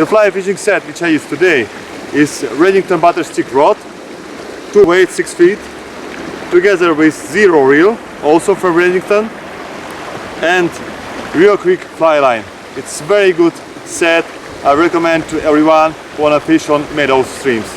The fly fishing set which I use today is Redington Butter Stick rod, 2 weight 6 feet, together with zeroreel, also from Redington, and RIO Creek fly line. It's very good set. I recommend to everyone who wanna fish on meadow streams.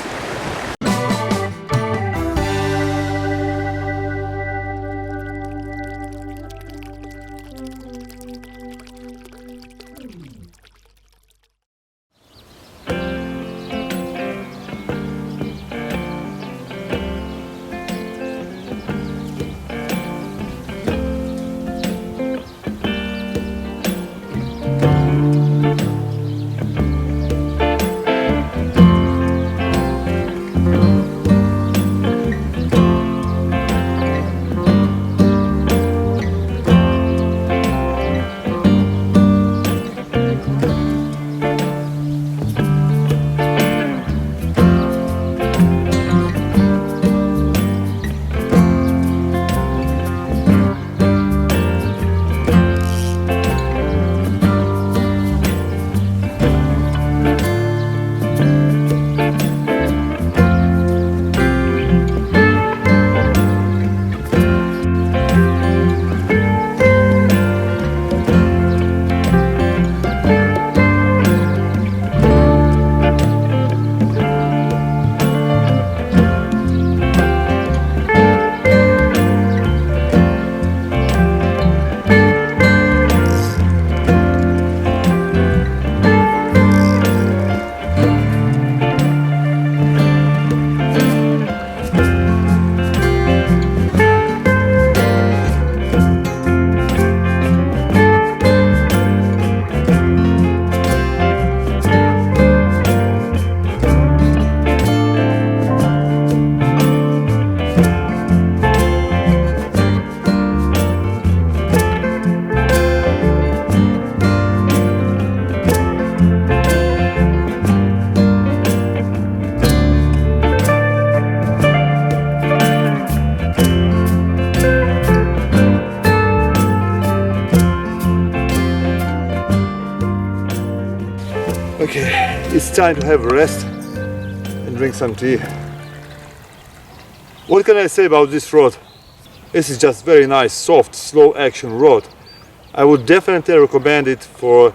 Okay, it's time to have a rest and drink some tea. What can I say about this rod? This is just very nice, soft, slow action rod. I would definitely recommend it for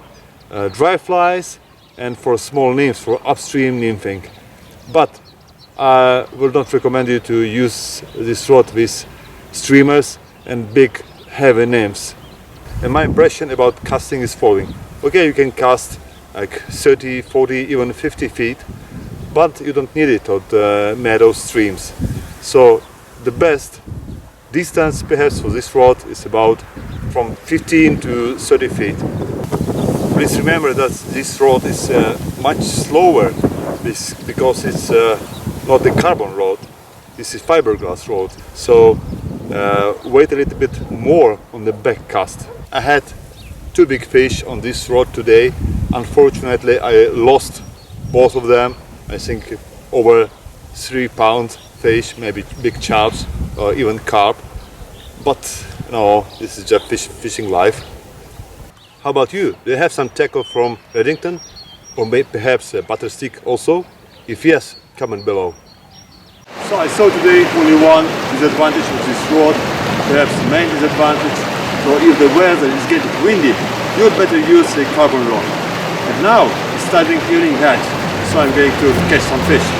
dry flies and for small nymphs, for upstream nymphing. But I would not recommend you to use this rod with streamers and big heavy nymphs. And my impression about casting is following. Okay, you can cast like 30, 40, even 50 feet, but you don't need it on the meadow streams. So the best distance perhaps for this rod is about from 15 to 30 feet. Please remember that this rod is much slower because it's not the carbon rod, this is fiberglass rod. So wait a little bit more on the back cast. I had 2 big fish on this rod today. Unfortunately, I lost both of them. I think over 3 pound fish, maybe big chubs or even carp. But you know, this is just fishing life. How about you? Do you have some tackle from Redington? Or maybe perhaps a butter stick also? If yes, comment below. So I saw today only one disadvantage of this rod, perhaps the main disadvantage. So if the weather is getting windy, you'd better use a carbon rod. And now it's starting evening hatch, so I'm going to catch some fish.